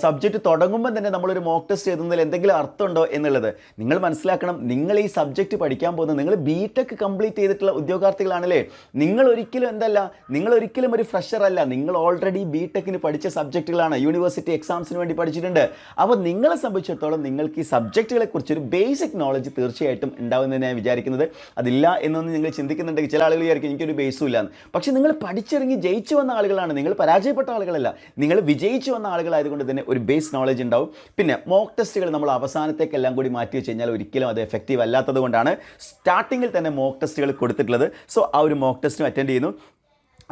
സബ്ജക്റ്റ് തുടങ്ങുമ്പോൾ തന്നെ നമ്മളൊരു മോക്ക് ടെസ്റ്റ് എഴുതുന്നതിൽ എന്തെങ്കിലും അർത്ഥമുണ്ടോ എന്നുള്ളത് നിങ്ങൾ മനസ്സിലാക്കണം. നിങ്ങൾ ഈ സബ്ജക്റ്റ് പഠിക്കാൻ പോകുന്നത്, നിങ്ങൾ BTech കംപ്ലീറ്റ് ചെയ്തിട്ടുള്ള ഉദ്യോഗാർത്ഥികളാണല്ലേ. നിങ്ങൾ ഒരിക്കലും ഒരു ഫ്രഷർ അല്ല. നിങ്ങൾ ഓൾറെഡി BTechന് പഠിച്ച സബ്ജക്റ്റുകളാണ്, യൂണിവേഴ്സിറ്റി എക്സാംസിന് വേണ്ടി പഠിച്ചിട്ടുണ്ട്. അപ്പോൾ നിങ്ങളെ സംബന്ധിച്ചിടത്തോളം നിങ്ങൾക്ക് ഈ സബ്ജക്റ്റുകളെ കുറിച്ചൊരു ബേസിക് നോളജ് തീർച്ചയായിട്ടും ഉണ്ടാവുമെന്ന് ഞാൻ വിചാരിക്കുന്നത്. അതില്ല എന്നൊന്നും നിങ്ങൾ ചിന്തിക്കുന്നുണ്ടെങ്കിൽ ചില ആളുകൾ വിചാരിക്കും എനിക്കൊരു ബേസും ഇല്ല. പക്ഷേ നിങ്ങൾ പഠിച്ചിറങ്ങി ജയിച്ചു വന്ന ആളുകളാണ്, നിങ്ങൾ പരാജയപ്പെട്ട ആളുകളല്ല, നിങ്ങൾ വിജയിച്ചു വന്ന ആളുകളായതുകൊണ്ട് തന്നെ ഒരു ബേസ് നോളജ് ഉണ്ടാവും. പിന്നെ മോക്ക് ടെസ്റ്റുകൾ നമ്മൾ അവസാനത്തേക്കെല്ലാം കൂടി മാറ്റി വെച്ച് കഴിഞ്ഞാൽ ഒരിക്കലും അത് എഫക്റ്റീവ് അല്ലാത്തത് കൊണ്ടാണ് സ്റ്റാർട്ടിങ്ങിൽ തന്നെ മോക്ക് ടെസ്റ്റുകൾ കൊടുത്തിട്ടുള്ളത്. സോ ആ ഒരു മോക്ക് ടെസ്റ്റും അറ്റൻഡ് ചെയ്യുന്നു.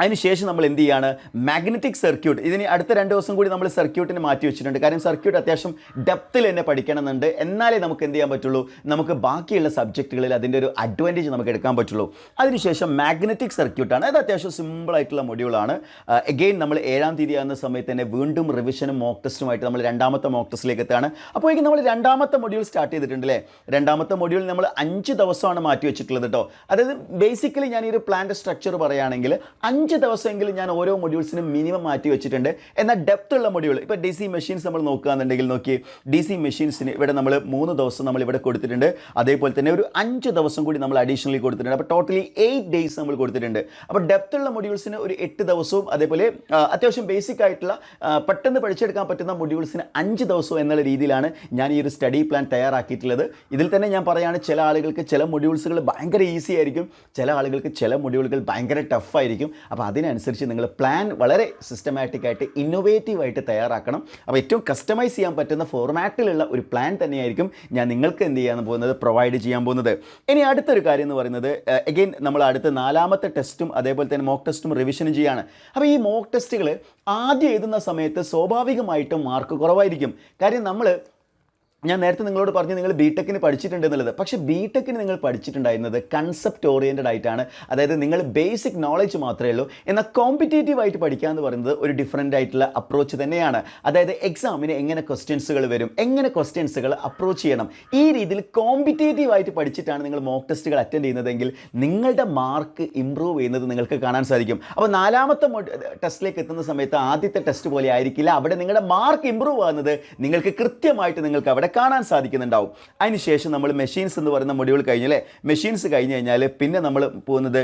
അതിനുശേഷം നമ്മൾ എന്ത് ചെയ്യാണ്, മാഗ്നറ്റിക് സർക്യൂട്ട്, ഇതിന് അടുത്ത 2 ദിവസം കൂടി നമ്മൾ സർക്യൂട്ടിന് മാറ്റി വെച്ചിട്ടുണ്ട്. കാര്യം സർക്യൂട്ട് അത്യാവശ്യം ഡെപ്തിൽ തന്നെ പഠിക്കണമെന്നുണ്ട്, എന്നാലേ നമുക്ക് എന്ത് ചെയ്യാൻ പറ്റുള്ളൂ, നമുക്ക് ബാക്കിയുള്ള സബ്ജക്റ്റുകളിൽ അതിൻ്റെ ഒരു അഡ്വാൻറ്റേജ് നമുക്ക് എടുക്കാൻ പറ്റുള്ളൂ. അതിനുശേഷം മാഗ്നറ്റിക് സർക്യൂട്ടാണ്, അത് അത്യാവശ്യം സിമ്പിളായിട്ടുള്ള മൊഡ്യൂളാണ്. എഗെയിൻ നമ്മൾ 7-ാം തീയതി ആകുന്ന സമയത്ത് തന്നെ വീണ്ടും റിവിഷനും മോക്ക് ടെസ്റ്റുമായിട്ട് നമ്മൾ 2ാമത്തെ മോക്ക് ടെസ്റ്റിലേക്ക് എത്തുകയാണ്. അപ്പോഴേക്കും നമ്മൾ 2ാമത്തെ മൊഡ്യൂൾ സ്റ്റാർട്ട് ചെയ്തിട്ടുണ്ട് അല്ലേ. 2ാമത്തെ മൊഡ്യൂൾ നമ്മൾ 5 ദിവസമാണ് മാറ്റി വെച്ചിട്ടുള്ളത് കേട്ടോ. അതായത് ബേസിക്കലി ഞാൻ ഈ ഒരു പ്ലാൻ്റെ സ്ട്രക്ചർ പറയുകയാണെങ്കിൽ 5 ദിവസമെങ്കിലും ഞാൻ ഓരോ മൊഡ്യൂൾസിനും മിനിമം മാറ്റി വെച്ചിട്ടുണ്ട്. എന്നാൽ ഡെപ്ത് ഉള്ള മൊഡ്യൂൾ, ഇപ്പോൾ DC മെഷീൻസ് നമ്മൾ നോക്കുകയാണെന്നുണ്ടെങ്കിൽ നോക്കി, DC മെഷീൻസിന് ഇവിടെ നമ്മൾ 3 ദിവസം നമ്മൾ ഇവിടെ കൊടുത്തിട്ടുണ്ട്. അതേപോലെ തന്നെ ഒരു 5 ദിവസം കൂടി നമ്മൾ അഡീഷണലി കൊടുത്തിട്ടുണ്ട്. അപ്പോൾ ടോട്ടലി 8 ഡേയ്സ് നമ്മൾ കൊടുത്തിട്ടുണ്ട്. അപ്പോൾ ഡെപ്ത് ഉള്ള മൊഡ്യൂൾസിന് ഒരു 8 ദിവസവും, അതേപോലെ അത്യാവശ്യം ബേസിക് ആയിട്ടുള്ള പെട്ടെന്ന് പഠിച്ചെടുക്കാൻ പറ്റുന്ന മൊഡ്യൂൾസിന് 5 ദിവസവും എന്നുള്ള രീതിയിലാണ് ഞാൻ ഈ ഒരു സ്റ്റഡി പ്ലാൻ തയ്യാറാക്കിയിട്ടുള്ളത്. ഇതിൽ തന്നെ ഞാൻ പറയുകയാണ്, ചില ആളുകൾക്ക് ചില മൊഡ്യൂൾസുകൾ ഭയങ്കര ഈസി ആയിരിക്കും, ചില ആളുകൾക്ക് ചില മൊഡ്യൂളുകൾ ഭയങ്കര ടഫായിരിക്കും. അപ്പോൾ അതിനനുസരിച്ച് നിങ്ങൾ പ്ലാൻ വളരെ സിസ്റ്റമാറ്റിക് ആയിട്ട് ഇന്നോവേറ്റീവ് ആയിട്ട് തയ്യാറാക്കണം. അപ്പോൾ ഏറ്റവും കസ്റ്റമൈസ് ചെയ്യാൻ പറ്റുന്ന ഫോർമാറ്റിലുള്ള ഒരു പ്ലാൻ തന്നെയായിരിക്കും ഞാൻ നിങ്ങൾക്ക് എന്ത് ചെയ്യാൻ പോകുന്നത്, പ്രൊവൈഡ് ചെയ്യാൻ പോകുന്നത്. ഇനി അടുത്തൊരു കാര്യം എന്ന് പറയുന്നത്, എഗെയിൻ നമ്മൾ അടുത്ത 4ാമത്തെ ടെസ്റ്റും അതേപോലെ തന്നെ മോക്ക് ടെസ്റ്റും റിവിഷനും ചെയ്യാണ്. അപ്പോൾ ഈ മോക്ക് ടെസ്റ്റുകൾ ആദ്യം എഴുതുന്ന സമയത്ത് സ്വാഭാവികമായിട്ടും മാർക്ക് കുറവായിരിക്കും. കാര്യം ഞാൻ നേരത്തെ നിങ്ങളോട് പറഞ്ഞു നിങ്ങൾ BTechന് പഠിച്ചിട്ടുണ്ട് എന്നുള്ളത്. പക്ഷേ BTechന് നിങ്ങൾ പഠിച്ചിട്ടുണ്ടായിരുന്നത് കൺസെപ്റ്റ് ഓറിയൻറ്റഡ് ആയിട്ടാണ്, അതായത് നിങ്ങൾ ബേസിക് നോളജ് മാത്രമേ ഉള്ളൂ. എന്നാൽ കോമ്പറ്റേറ്റീവ് ആയിട്ട് പഠിക്കുക എന്ന് പറയുന്നത് ഒരു ഡിഫറൻ്റ് ആയിട്ടുള്ള അപ്രോച്ച് തന്നെയാണ്. അതായത് എക്സാമിന് എങ്ങനെ ക്വസ്റ്റ്യൻസുകൾ വരും, എങ്ങനെ ക്വസ്റ്റ്യൻസുകൾ അപ്രോച്ച് ചെയ്യണം, ഈ രീതിയിൽ കോമ്പറ്റേറ്റീവ് ആയിട്ട് പഠിച്ചിട്ടാണ് നിങ്ങൾ മോക്ക് ടെസ്റ്റുകൾ അറ്റൻഡ് ചെയ്യുന്നതെങ്കിൽ നിങ്ങളുടെ മാർക്ക് ഇമ്പ്രൂവ് ചെയ്യുന്നത് നിങ്ങൾക്ക് കാണാൻ സാധിക്കും. അപ്പോൾ 4ാമത്തെ ടെസ്റ്റിലേക്ക് എത്തുന്ന സമയത്ത് ആദ്യത്തെ ടെസ്റ്റ് പോലെ ആയിരിക്കില്ല, അവിടെ നിങ്ങളുടെ മാർക്ക് ഇമ്പ്രൂവ് ആകുന്നത് നിങ്ങൾക്ക് കൃത്യമായിട്ട് നിങ്ങൾക്ക് അവിടെ കാണാൻ സാധിക്കുന്നുണ്ടാവും. അതിനുശേഷം നമ്മൾ മെഷീൻസ് എന്ന് പറയുന്ന മൊഡ്യൂൾ കഴിഞ്ഞല്ലേ, മെഷീൻസ് കഴിഞ്ഞ് കഴിഞ്ഞാൽ പിന്നെ നമ്മൾ പോകുന്നത്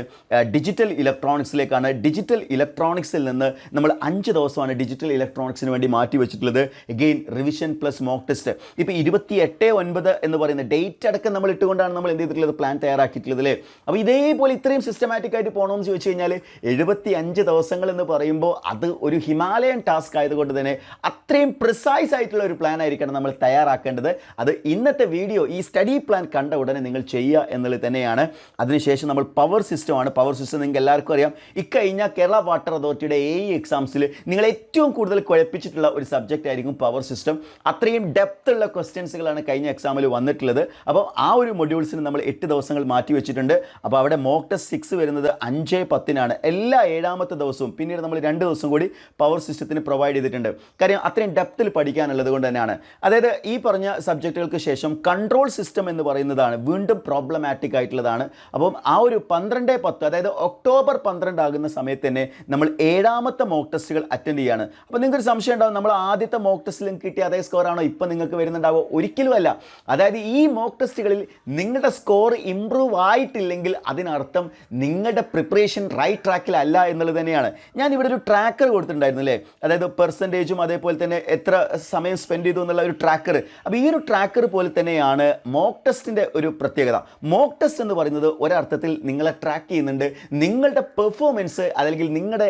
ഡിജിറ്റൽ ഇലക്ട്രോണിക്സിലേക്കാണ്. ഡിജിറ്റൽ ഇലക്ട്രോണിക്സിൽ നിന്ന് നമ്മൾ 5 ദിവസമാണ് ഡിജിറ്റൽ ഇലക്ട്രോണിക്സിന് വേണ്ടി മാറ്റി വെച്ചിട്ടുള്ളത്. Again revision plus mock test. ഇപ്പോൾ 28/9 എന്ന് പറയുന്ന ഡേറ്റ് അടക്കം നമ്മൾ ഇട്ടുകൊണ്ടാണ് നമ്മൾ എന്ത് ചെയ്തിട്ടുള്ളത്, പ്ലാൻ തയ്യാറാക്കിയിട്ടുള്ളത് അല്ലേ. അപ്പോൾ ഇതേപോലെ ഇത്രയും സിസ്റ്റമാറ്റിക് ആയിട്ട് പോകണമെന്ന് ചോദിച്ചു കഴിഞ്ഞാൽ 75 ദിവസങ്ങൾ എന്ന് പറയുമ്പോൾ അത് ഒരു ഹിമാലയൻ ടാസ്ക് ആയതുകൊണ്ട് തന്നെ അത്രയും പ്രിസൈസ് ആയിട്ടുള്ള ഒരു പ്ലാൻ ആയിരിക്കണം നമ്മൾ തയ്യാറാക്കേണ്ടത്. അത് ഇന്നത്തെ വീഡിയോ ഈ സ്റ്റഡി പ്ലാൻ കണ്ട ഉടനെ നിങ്ങൾ ചെയ്യുക എന്നുള്ളത് തന്നെയാണ്. അതിനുശേഷം നമ്മൾ പവർ സിസ്റ്റമാണ്. പവർ സിസ്റ്റം നിങ്ങൾക്ക് എല്ലാവർക്കും അറിയാം, ഇക്കഴിഞ്ഞ കേരള വാട്ടർ അതോറിറ്റിയുടെ എക്സാംസിൽ നിങ്ങൾ ഏറ്റവും കൂടുതൽ കുഴപ്പിച്ചിട്ടുള്ള ഒരു സബ്ജക്റ്റ് ആയിരിക്കും പവർ സിസ്റ്റം. അത്രയും ഡെപ്ത് ഉള്ള ക്വസ്റ്റ്യൻസുകളാണ് കഴിഞ്ഞ എക്സാമിൽ വന്നിട്ടുള്ളത്. അപ്പോൾ ആ ഒരു മൊഡ്യൂൾസിന് നമ്മൾ 8 ദിവസങ്ങൾ മാറ്റി വെച്ചിട്ടുണ്ട്. അപ്പോൾ അവിടെ മോക്ക് ടെസ്റ്റ് 6 വരുന്നത് 5/10 എല്ലാ 7ാമത്തെ ദിവസവും. പിന്നീട് നമ്മൾ 2 ദിവസം കൂടി പവർ സിസ്റ്റത്തിന് പ്രൊവൈഡ് ചെയ്തിട്ടുണ്ട്. കാര്യം അത്രയും ഡെപ്തിൽ പഠിക്കാനുള്ളത് കൊണ്ട് തന്നെയാണ്. അതായത് ഈ പറഞ്ഞ സബ്ജക്റ്റുകൾക്ക് ശേഷം കൺട്രോൾ സിസ്റ്റം എന്ന് പറയുന്നതാണ് വീണ്ടും പ്രോബ്ലമാറ്റിക് ആയിട്ടുള്ളതാണ്. അപ്പം ആ ഒരു 12/10 അതായത് ഒക്ടോബർ 12 ആകുന്ന സമയത്ത് തന്നെ നമ്മൾ 7ാമത്തെ മോക്ക് ടെസ്റ്റുകൾ അറ്റൻഡ് ചെയ്യാണ്. അപ്പോൾ നിങ്ങൾക്കൊരു സംശയം ഉണ്ടാവും, നമ്മൾ ആദ്യത്തെ മോക്ക് ടെസ്റ്റിലും കിട്ടിയ അതേ സ്കോറാണോ ഇപ്പം നിങ്ങൾക്ക് വരുന്നുണ്ടാവുക? ഒരിക്കലും അല്ല. അതായത് ഈ മോക്ക് ടെസ്റ്റുകളിൽ നിങ്ങളുടെ സ്കോർ ഇംപ്രൂവ് ആയിട്ടില്ലെങ്കിൽ അതിനർത്ഥം നിങ്ങളുടെ പ്രിപ്പറേഷൻ റൈറ്റ് ട്രാക്കിലല്ല എന്നുള്ളത് തന്നെയാണ്. ഞാൻ ഇവിടെ ഒരു ട്രാക്കർ കൊടുത്തിട്ടുണ്ടായിരുന്നു അല്ലേ, അതായത് പെർസെൻറ്റേജും അതേപോലെ തന്നെ എത്ര സമയം സ്പെൻഡ് ചെയ്തു എന്നുള്ള ഒരു ട്രാക്കർ. അപ്പോൾ ഈ ഒരു ട്രാക്കർ പോലെ തന്നെയാണ് മോക്ക് ടെസ്റ്റിൻ്റെ ഒരു പ്രത്യേകത. മോക്ക് ടെസ്റ്റ് എന്ന് പറയുന്നത് ഒരർത്ഥത്തിൽ നിങ്ങളെ ട്രാക്ക് ചെയ്യുന്നുണ്ട്. നിങ്ങളുടെ പെർഫോമൻസ് അല്ലെങ്കിൽ നിങ്ങളുടെ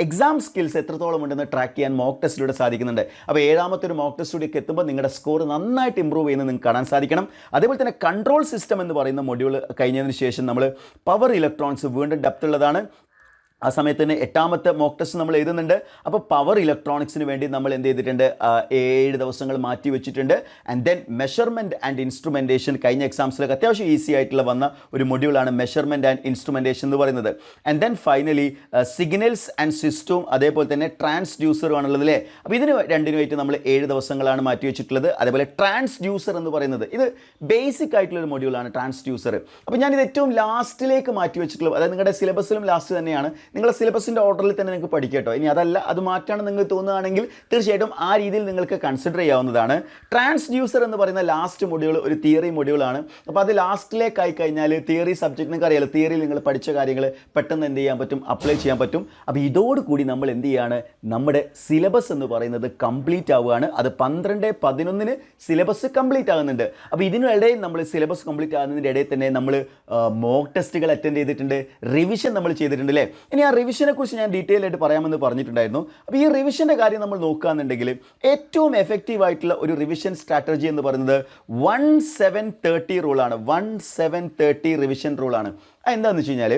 എക്സാം സ്കിൽസ് എത്രത്തോളം ഉണ്ടെന്ന് ട്രാക്ക് ചെയ്യാൻ മോക്ക് ടെസ്റ്റിലൂടെ സാധിക്കുന്നുണ്ട്. അപ്പോൾ 7ാമത്തെ ഒരു മോക്ക് ടെസ്റ്റിലേക്ക് എത്തുമ്പോൾ നിങ്ങളുടെ സ്കോർ നന്നായിട്ട് ഇമ്പ്രൂവ് ചെയ്യുന്നത് നിങ്ങൾക്ക് കാണാൻ സാധിക്കണം. അതേപോലെ തന്നെ കൺട്രോൾ സിസ്റ്റം എന്ന് പറയുന്ന മൊഡ്യൂൾ കഴിഞ്ഞതിന് ശേഷം നമ്മൾ പവർ ഇലക്ട്രോണിക്സ് വീണ്ടും ഡെപ്ത് ഉള്ളതാണ്. ആ സമയത്ത് തന്നെ 8ാമത്തെ മോക്ക് ടെസ്റ്റ് നമ്മൾ എഴുതുന്നുണ്ട്. അപ്പോൾ പവർ ഇലക്ട്രോണിക്സിന് വേണ്ടി നമ്മൾ എന്ത് ചെയ്തിട്ടുണ്ട്, 7 ദിവസങ്ങൾ മാറ്റി വെച്ചിട്ടുണ്ട്. And then measurement and instrumentation കഴിഞ്ഞ എക്സാംസിലൊക്കെ അത്യാവശ്യം ഈസി ആയിട്ടുള്ള വന്ന ഒരു മൊഡ്യൂളാണ് മെഷർമെൻറ്റ് ആൻഡ് ഇൻസ്ട്രുമെൻറ്റേഷൻ എന്ന് പറയുന്നത്. And then finally signals and സിസ്റ്റവും അതേപോലെ തന്നെ ട്രാൻസ്ഡ്യൂസറും ആണുള്ളത് അല്ലേ. അപ്പോൾ ഇതിന് രണ്ടിനുമായിട്ട് നമ്മൾ 7 ദിവസങ്ങളാണ് മാറ്റി വെച്ചിട്ടുള്ളത്. അതേപോലെ ട്രാൻസ്ഡ്യൂസർ എന്ന് പറയുന്നത് ഇത് ബേസിക് ആയിട്ടുള്ളൊരു മൊഡ്യൂളാണ് ട്രാൻസ്ഡ്യൂസർ. അപ്പോൾ ഞാനിത് ഏറ്റവും ലാസ്റ്റിലേക്ക് മാറ്റി വെച്ചിട്ടുള്ളത്, അതായത് നിങ്ങളുടെ സിലബസിലും ലാസ്റ്റ് തന്നെയാണ്. നിങ്ങളുടെ സിലബസിൻ്റെ ഓർഡറിൽ തന്നെ നിങ്ങൾക്ക് പഠിക്കാം കേട്ടോ. ഇനി അതല്ല അത് മാറ്റാണ് നിങ്ങൾക്ക് തോന്നുകയാണെങ്കിൽ തീർച്ചയായിട്ടും ആ രീതിയിൽ നിങ്ങൾക്ക് കൺസിഡർ ചെയ്യാവുന്നതാണ്. ട്രാൻസ്ഡ്യൂസർ എന്ന് പറയുന്ന ലാസ്റ്റ് മൊഡ്യൂൾ ഒരു തിയറി മൊഡ്യൂളാണ്. അപ്പോൾ അത് ലാസ്റ്റിലേക്ക് ആയി കഴിഞ്ഞാൽ തിയറി സബ്ജക്റ്റ് നിങ്ങൾക്ക് അറിയാലോ, തിയറിയിൽ നിങ്ങൾ പഠിച്ച കാര്യങ്ങൾ പെട്ടെന്ന് എന്ത് ചെയ്യാൻ പറ്റും, അപ്ലൈ ചെയ്യാൻ പറ്റും. അപ്പോൾ ഇതോടുകൂടി നമ്മൾ എന്ത് ചെയ്യാണ്, നമ്മുടെ സിലബസ് എന്ന് പറയുന്നത് കംപ്ലീറ്റ് ആവുകയാണ്. അത് 12/11 സിലബസ് കംപ്ലീറ്റ് ആകുന്നുണ്ട്. അപ്പോൾ ഇതിനിടയിൽ നമ്മൾ സിലബസ് കംപ്ലീറ്റ് ആകുന്നതിൻ്റെ ഇടയിൽ തന്നെ നമ്മൾ മോക്ക് ടെസ്റ്റുകൾ അറ്റൻഡ് ചെയ്തിട്ടുണ്ട്, റിവിഷൻ നമ്മൾ ചെയ്തിട്ടുണ്ട് അല്ലേ. ഇനി ആ റിവിഷനെ കുറിച്ച് ഞാൻ ഡീറ്റെയിൽ ആയിട്ട് പറയാമെന്ന് പറഞ്ഞിട്ടുണ്ടായിരുന്നു. അപ്പോൾ ഈ റിവിഷൻ്റെ കാര്യം നമ്മൾ നോക്കുകയാണെന്നുണ്ടെങ്കിൽ ഏറ്റവും എഫക്റ്റീവ് ആയിട്ടുള്ള ഒരു റിവിഷൻ സ്ട്രാറ്റജി എന്ന് പറയുന്നത് 1-7-30 റൂളാണ്. 1-7-30 റിവിഷൻ റൂളാണ്. എന്താണെന്ന് വെച്ച് കഴിഞ്ഞാൽ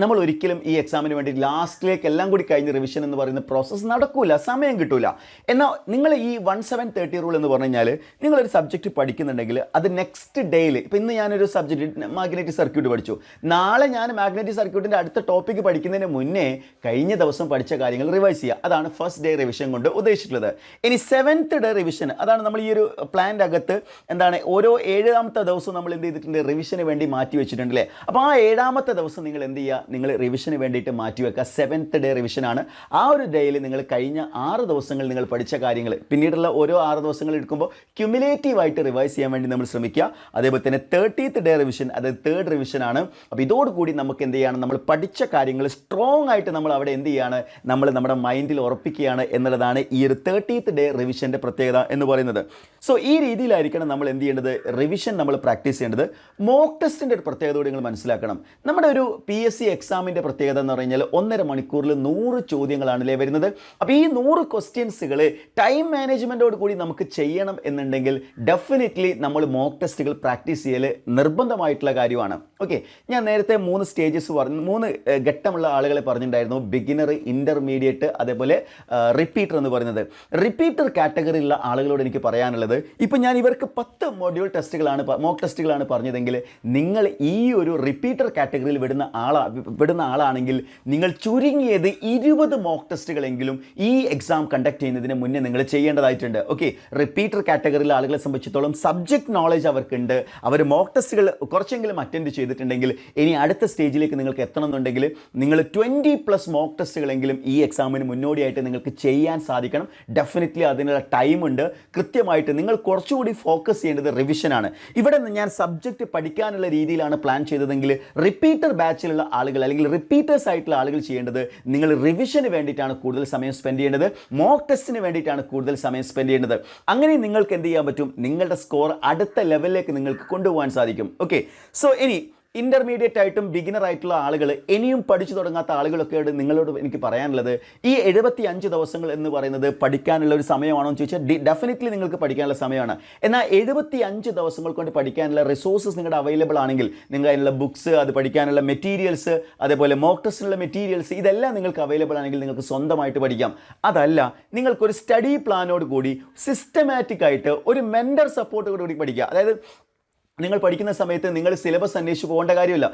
നമ്മൾ ഒരിക്കലും ഈ എക്സാമിന് വേണ്ടി ലാസ്റ്റിലേക്ക് എല്ലാം കൂടി കഴിഞ്ഞ് റിവിഷൻ എന്ന് പറയുന്ന പ്രോസസ്സ് നടക്കില്ല, സമയം കിട്ടില്ല. എന്നാൽ നിങ്ങൾ ഈ 1-7-30 റൂൾ എന്ന് പറഞ്ഞു കഴിഞ്ഞാൽ നിങ്ങളൊരു സബ്ജക്റ്റ് പഠിക്കുന്നുണ്ടെങ്കിൽ അത് നെക്സ്റ്റ് ഡേയിൽ, ഇപ്പോൾ ഇന്ന് ഞാനൊരു സബ്ജക്റ്റ് മാഗ്നറ്റിക് സർക്യൂട്ട് പഠിച്ചു, നാളെ ഞാൻ മാഗ്നറ്റിക് സർക്യൂട്ടിൻ്റെ അടുത്ത ടോപ്പിക്ക് പഠിക്കുന്നതിന് മുന്നേ കഴിഞ്ഞ ദിവസം പഠിച്ച കാര്യങ്ങൾ റിവൈസ് ചെയ്യുക. അതാണ് ഫസ്റ്റ് ഡേ റിവിഷൻ കൊണ്ട് ഉദ്ദേശിച്ചിട്ടുള്ളത്. ഇനി 7th ഡേ റിവിഷൻ, അതാണ് നമ്മൾ ഈ ഒരു പ്ലാൻ്റെ അകത്ത് എന്താണ് ഓരോ 7ാമത്തെ ദിവസവും നമ്മൾ എന്ത് ചെയ്തിട്ടുണ്ട്, റിവിഷന് വേണ്ടി മാറ്റി വെച്ചിട്ടുണ്ട് അല്ലേ. അപ്പോൾ ആ 7ാമത്തെ ദിവസം നിങ്ങൾ എന്ത് ചെയ്യുക, നിങ്ങൾ റിവിഷന് വേണ്ടിയിട്ട് മാറ്റിവെക്കുക. 7th day റിവിഷനാണ്. ആ ഒരു ഡേയിൽ നിങ്ങൾ കഴിഞ്ഞ 6 ദിവസങ്ങൾ നിങ്ങൾ പഠിച്ച കാര്യങ്ങൾ പിന്നീടുള്ള ഓരോ 6 ദിവസങ്ങൾ എടുക്കുമ്പോൾ ക്യുമുലേറ്റീവായിട്ട് റിവൈസ് ചെയ്യാൻ വേണ്ടി നമ്മൾ ശ്രമിക്കുക. അതേപോലെ തന്നെ 30th ഡേ റിവിഷൻ, അതായത് 3rd റിവിഷനാണ്. അപ്പോൾ ഇതോടുകൂടി നമുക്ക് എന്ത് ചെയ്യണം, നമ്മൾ പഠിച്ച കാര്യങ്ങൾ സ്ട്രോങ് ആയിട്ട് നമ്മൾ അവിടെ എന്ത് ചെയ്യാണ്, നമ്മൾ നമ്മുടെ മൈൻഡിൽ ഉറപ്പിക്കുകയാണ് എന്നുള്ളതാണ് ഈ ഒരു 30th ഡേ റിവിഷൻ്റെ പ്രത്യേകത എന്ന് പറയുന്നത്. സോ ഈ രീതിയിലായിരിക്കണം നമ്മൾ എന്ത് ചെയ്യേണ്ടത്, റിവിഷൻ നമ്മൾ പ്രാക്ടീസ് ചെയ്യേണ്ടത്. മോക്ക് ടെസ്റ്റിൻ്റെ ഒരു പ്രത്യേകത കൂടി നിങ്ങൾ മനസ്സിലാക്കണം. നമ്മുടെ ഒരു PSC എക്സാമിൻ്റെ പ്രത്യേകത എന്ന് പറഞ്ഞാൽ 1.5 മണിക്കൂറിൽ 100 ചോദ്യങ്ങളാണല്ലേ വരുന്നത്. അപ്പോൾ ഈ 100 ക്വസ്റ്റ്യൻസുകൾ ടൈം മാനേജ്മെൻറ്റോട് കൂടി നമുക്ക് ചെയ്യണം എന്നുണ്ടെങ്കിൽ ഡെഫിനറ്റ്ലി നമ്മൾ മോക്ക് ടെസ്റ്റുകൾ പ്രാക്ടീസ് ചെയ്യൽ നിർബന്ധമായിട്ടുള്ള കാര്യമാണ്. ഓക്കെ, ഞാൻ നേരത്തെ 3 സ്റ്റേജസ് പറഞ്ഞു, 3 ഘട്ടമുള്ള ആളുകളെ പറഞ്ഞിട്ടുണ്ടായിരുന്നു. ബിഗിനർ, ഇൻ്റർമീഡിയറ്റ്, അതേപോലെ റിപ്പീറ്റർ എന്ന് പറയുന്നത്. റിപ്പീറ്റർ കാറ്റഗറിയിലുള്ള ആളുകളോട് എനിക്ക് പറയാനുള്ളത്, ഇപ്പോൾ ഞാൻ ഇവർക്ക് 10 മോക്ക് ടെസ്റ്റുകളാണ് പറഞ്ഞതെങ്കിൽ നിങ്ങൾ ഈ ഒരു റിപ്പീറ്റർ കാറ്റഗറിയിൽ പെടുന്ന ആളാണെങ്കിൽ നിങ്ങൾ ചുരുങ്ങിയത് 20 മോക്ക് ടെസ്റ്റുകളെങ്കിലും ഈ എക്സാം കണ്ടക്ട് ചെയ്യുന്നതിന് മുന്നേ നിങ്ങൾ ചെയ്യേണ്ടതായിട്ടുണ്ട്. ഓക്കെ, റിപ്പീറ്റർ കാറ്റഗറിയിലെ ആളുകളെ സംബന്ധിച്ചിടത്തോളം സബ്ജക്ട് നോളജ് അവർക്കുണ്ട്, അവർ മോക്ക് ടെസ്റ്റുകൾ കുറച്ചെങ്കിലും അറ്റൻഡ് ചെയ്തിട്ടുണ്ടെങ്കിൽ ഇനി അടുത്ത സ്റ്റേജിലേക്ക് നിങ്ങൾക്ക് എത്തണമെന്നുണ്ടെങ്കിൽ നിങ്ങൾ 20+ മോക്ക് ടെസ്റ്റുകളെങ്കിലും ഈ എക്സാമിന് മുന്നോടിയായിട്ട് നിങ്ങൾക്ക് ചെയ്യാൻ സാധിക്കണം. ഡെഫിനറ്റ്ലി അതിനുള്ള ടൈമുണ്ട്. കൃത്യമായിട്ട് നിങ്ങൾ കുറച്ചുകൂടി ഫോക്കസ് ചെയ്യേണ്ടത് റിവിഷനാണ്. ഇവിടെ ഞാൻ സബ്ജക്റ്റ് പഠിക്കാനുള്ള രീതിയിലാണ് പ്ലാൻ ചെയ്തതെങ്കിൽ റിപ്പീറ്റർ ബാച്ചിലുള്ള ആളുകൾ അല്ലെങ്കിൽ റിപ്പീറ്റേഴ്സ് ആയിട്ടുള്ള ആളുകൾ ചെയ്യേണ്ടത് നിങ്ങൾ റിവിഷന് വേണ്ടിയിട്ടാണ് കൂടുതൽ സമയം സ്പെൻഡ് ചെയ്യേണ്ടത്, മോക്ക് ടെസ്റ്റിന് വേണ്ടിയിട്ടാണ് കൂടുതൽ സമയം സ്പെൻഡ് ചെയ്യേണ്ടത്. അങ്ങനെ നിങ്ങൾക്ക് എന്ത് ചെയ്യാൻ പറ്റും, നിങ്ങളുടെ സ്കോർ അടുത്ത ലെവലിലേക്ക് നിങ്ങൾക്ക് കൊണ്ടുപോകാൻ സാധിക്കും. ഓക്കെ, സോ ഇനി ഇൻ്റർമീഡിയറ്റ് ആയിട്ടും ബിഗിനർ ആയിട്ടുള്ള ആളുകൾ, ഇനിയും പഠിച്ചു തുടങ്ങാത്ത ആളുകളൊക്കെയോട് നിങ്ങളോട് എനിക്ക് പറയാനുള്ളത്, ഈ 75 ദിവസങ്ങൾ എന്ന് പറയുന്നത് പഠിക്കാനുള്ള ഒരു സമയമാണോ എന്ന് ചോദിച്ചാൽ ഡെഫിനറ്റ്ലി നിങ്ങൾക്ക് പഠിക്കാനുള്ള സമയമാണ്. എന്നാൽ 75 ദിവസങ്ങൾ കൊണ്ട് പഠിക്കാനുള്ള റിസോഴ്സസ് നിങ്ങളുടെ അവൈലബിൾ ആണെങ്കിൽ, നിങ്ങൾ അതിനുള്ള ബുക്സ്, അത് പഠിക്കാനുള്ള മെറ്റീരിയൽസ്, അതേപോലെ മോക്ക് ടെസ്റ്റിനുള്ള മെറ്റീരിയൽസ്, ഇതെല്ലാം നിങ്ങൾക്ക് അവൈലബിൾ ആണെങ്കിൽ നിങ്ങൾക്ക് സ്വന്തമായിട്ട് പഠിക്കാം. അതല്ല, നിങ്ങൾക്കൊരു സ്റ്റഡി പ്ലാനോട് കൂടി സിസ്റ്റമാറ്റിക് ആയിട്ട് ഒരു മെൻറ്റർ സപ്പോർട്ടോട് കൂടി പഠിക്കുക. അതായത് നിങ്ങൾ പഠിക്കുന്ന സമയത്ത് നിങ്ങൾ സിലബസ് അന്വേഷിച്ച് പോകേണ്ട കാര്യമില്ല.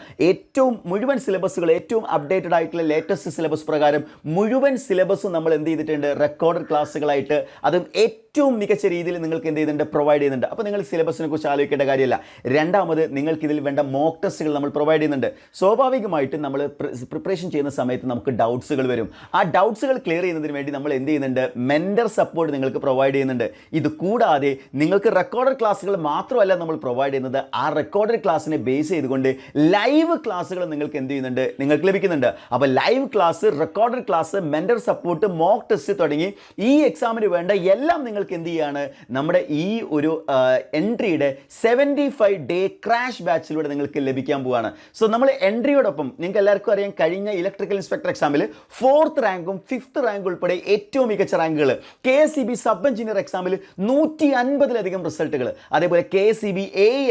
മുഴുവൻ സിലബസുകൾ, ഏറ്റവും അപ്ഡേറ്റഡ് ആയിട്ടുള്ള ലേറ്റസ്റ്റ് സിലബസ് പ്രകാരം മുഴുവൻ സിലബസും നമ്മൾ എന്ത് ചെയ്തിട്ടുണ്ട്, റെക്കോർഡഡ് ക്ലാസ്സുകളായിട്ട്, അതും ഏറ്റവും മികച്ച രീതിയിൽ നിങ്ങൾക്ക് എന്ത് ചെയ്യുന്നുണ്ട്, പ്രൊവൈഡ് ചെയ്യുന്നുണ്ട്. അപ്പോൾ നിങ്ങൾ സിലബസിനെ കുറിച്ച് ആലോചിക്കേണ്ട കാര്യമില്ല. രണ്ടാമത്, നിങ്ങൾക്ക് ഇതിൽ വേണ്ട മോക്ക് ടെസ്റ്റുകൾ നമ്മൾ പ്രൊവൈഡ് ചെയ്യുന്നുണ്ട്. സ്വാഭാവികമായിട്ടും നമ്മൾ പ്രിപ്പറേഷൻ ചെയ്യുന്ന സമയത്ത് നമുക്ക് ഡൗട്ട്സുകൾ വരും. ആ ഡൗട്ട്സുകൾ ക്ലിയർ ചെയ്യുന്നതിന് വേണ്ടി നമ്മൾ എന്ത് ചെയ്യുന്നുണ്ട്, മെൻറ്റർ സപ്പോർട്ട് നിങ്ങൾക്ക് പ്രൊവൈഡ് ചെയ്യുന്നുണ്ട്. ഇത് കൂടാതെ നിങ്ങൾക്ക് റെക്കോർഡഡ് ക്ലാസ്സുകൾ മാത്രമല്ല നമ്മൾ പ്രൊവൈഡ് ചെയ്യുന്നത്, ആ റെക്കോർഡഡ് ക്ലാസ്സിനെ ബേസ് ചെയ്തുകൊണ്ട് ലൈവ് ക്ലാസ്സുകൾ നിങ്ങൾക്ക് എന്ത് ചെയ്യുന്നുണ്ട്, നിങ്ങൾക്ക് ലഭിക്കുന്നുണ്ട്. അപ്പോൾ live class, recorded class, mentor support, mock test തുടങ്ങി ഈ എക്സാമിന് വേണ്ട എല്ലാം നിങ്ങൾക്ക് എന്ത് ചെയ്യാണ്, നമ്മുടെ ഈ ഒരു എൻട്രിയുടെ 75 ഡേ ക്രാഷ് ബാച്ചിലൂടെ നിങ്ങൾക്ക് ലഭിക്കാൻ പോവുകയാണ്. സോ നമ്മൾ എൻട്രിയോടൊപ്പം നിങ്ങൾക്ക് എല്ലാവർക്കും അറിയാം, കഴിഞ്ഞ ഇലക്ട്രിക്കൽ ഇൻസ്പെക്ടർ എക്സാമിൽ 4th റാങ്കും 5th റാങ്ക് ഉൾപ്പെടെ ഏറ്റവും മികച്ച റാങ്കുകൾ, KSEB സബ് എഞ്ചിനീയർ എക്സാമിൽ 150-ലധികം റിസൾട്ടുകൾ, അതേപോലെ KSEB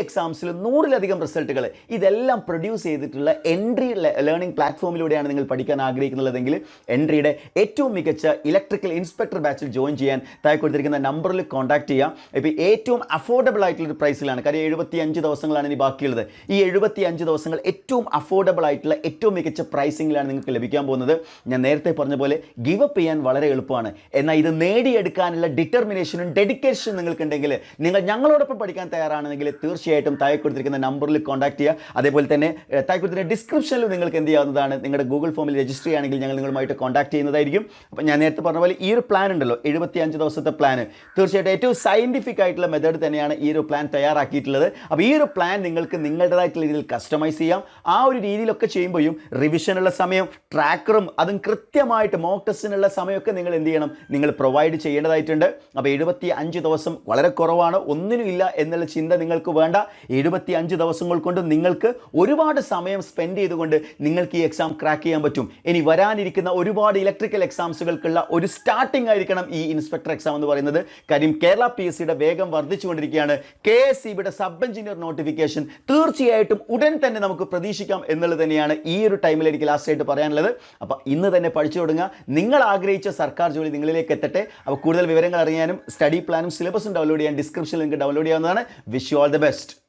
എക്സാംസിൽ 100-ലധികം റിസൾട്ടുകൾ, ഇതെല്ലാം പ്രൊഡ്യൂസ് ചെയ്തിട്ടുള്ള എൻട്രി ലേണിംഗ് പ്ലാറ്റ്ഫോമിലൂടെയാണ് നിങ്ങൾ പഠിക്കാൻ ആഗ്രഹിക്കുന്നതെങ്കിൽ എൻട്രിയുടെ ഏറ്റവും മികച്ച ഇലക്ട്രിക്കൽ ഇൻസ്പെക്ടർ ബാച്ചിൽ ജോയിൻ ചെയ്യാൻ താഴെ കൊടുത്തിരിക്കുന്ന നമ്പറിൽ കോൺടാക്ട് ചെയ്യാം. ഇപ്പോൾ ഏറ്റവും അഫോർഡബിൾ ആയിട്ടുള്ളൊരു പ്രൈസിലാണ്. കാര്യം 75 ദിവസങ്ങളാണ് ഇനി ബാക്കിയുള്ളത്. ഈ 75 ദിവസങ്ങൾ ഏറ്റവും അഫോർഡബിൾ ആയിട്ടുള്ള ഏറ്റവും മികച്ച പ്രൈസിങ്ങിലാണ് നിങ്ങൾക്ക് ലഭിക്കാൻ പോകുന്നത്. ഞാൻ നേരത്തെ പറഞ്ഞ പോലെ ഗിവ് അപ്പ് ചെയ്യാൻ വളരെ എളുപ്പമാണ്. എന്നാൽ ഇത് നേടിയെടുക്കാനുള്ള ഡിറ്റർമിനേഷനും ഡെഡിക്കേഷനും നിങ്ങൾക്കുണ്ടെങ്കിൽ, നിങ്ങൾ ഞങ്ങളോടൊപ്പം പഠിക്കാൻ തയ്യാറാണെങ്കിൽ തീർച്ചയായിട്ടും താഴെ കൊടുത്തിരിക്കുന്ന നമ്പറിൽ കോൺടാക്ട് ചെയ്യുക. അതേപോലെ തന്നെ താഴെ കൊടുത്തിരിക്കുന്ന ഡിസ്ക്രിപ്ഷനിൽ നിങ്ങൾക്ക് എന്ത് ചെയ്യാവുന്നതാണ്, നിങ്ങളുടെ ഗൂഗിൾ ഫോമിൽ രജിസ്റ്റർ ചെയ്യുകയാണെങ്കിൽ ഞങ്ങൾ നിങ്ങളുമായിട്ട് കോൺടാക്ട് ചെയ്യുന്നതായിരിക്കും. അപ്പോൾ ഞാൻ നേരത്തെ പറഞ്ഞ പോലെ ഈ ഒരു പ്ലാൻ ഉണ്ടല്ലോ, 75 ദിവസത്തെ പ്ലാൻ, തീർച്ചയായിട്ടും ഏറ്റവും സയൻറ്റിഫിക് ആയിട്ടുള്ള മെത്തേഡ് തന്നെയാണ് ഈ ഒരു പ്ലാൻ തയ്യാറാക്കിയിട്ടുള്ളത്. അപ്പോൾ ഈ ഒരു പ്ലാൻ നിങ്ങൾക്ക് നിങ്ങളുടേതായിട്ടുള്ള രീതിയിൽ കസ്റ്റമൈസ് ചെയ്യാം. ആ ഒരു രീതിയിലൊക്കെ ചെയ്യുമ്പോഴും റിവിഷനുള്ള സമയം, ട്രാക്കറും അതും കൃത്യമായിട്ട് മോക്ക് ടെസ്റ്റിനുള്ള സമയമൊക്കെ നിങ്ങൾ എന്ത് ചെയ്യണം, നിങ്ങൾ പ്രൊവൈഡ് ചെയ്യേണ്ടതായിട്ടുണ്ട്. അപ്പോൾ 75 ദിവസം വളരെ കുറവാണ്, ഒന്നിനുമില്ല എന്നുള്ള ചിന്ത നിങ്ങൾക്ക് വേണ്ട. 75 ദിവസങ്ങൾ കൊണ്ട് നിങ്ങൾക്ക് ഒരുപാട് സമയം സ്പെൻഡ് ചെയ്തുകൊണ്ട് നിങ്ങൾക്ക് ഈ എക്സാം ക്രാക്ക് ചെയ്യാൻ പറ്റും. ഇനി വരാനിരിക്കുന്ന ഒരുപാട് ഇലക്ട്രിക്കൽ എക്സാംസുകൾക്കുള്ള ഒരു സ്റ്റാർട്ടിംഗ് ആയിരിക്കണം ഈ ഇൻസ്പെക്ടർ എക്സാം എന്ന് പറയുന്നത്. കാര്യം കേരള PSCയുടെ വേഗം വർദ്ധിച്ചുകൊണ്ടിരിക്കുകയാണ്. KSEBയുടെ സബ് എഞ്ചിനീയർ നോട്ടിഫിക്കേഷൻ തീർച്ചയായിട്ടും ഉടൻ തന്നെ നമുക്ക് പ്രതീക്ഷിക്കാം എന്നുള്ളത് തന്നെയാണ് ഈ ഒരു ടൈമിൽ എനിക്ക് ലാസ്റ്റ് ആയിട്ട് പറയാനുള്ളത്. അപ്പോൾ ഇന്ന് തന്നെ പഠിച്ചു തുടങ്ങുക. നിങ്ങൾ ആഗ്രഹിച്ച സർക്കാർ ജോലി നിങ്ങളിലേക്ക് എത്തട്ടെ. അപ്പോൾ കൂടുതൽ വിവരങ്ങൾ അറിയാനും സ്റ്റഡി പ്ലാനും സിലബസും ഡൗൺലോഡ് ചെയ്യാൻ ഡിസ്ക്രിപ്ഷനിൽ നിങ്ങൾക്ക് ഡൗൺലോഡ് ചെയ്യാവുന്നതാണ്. Wish you all the best.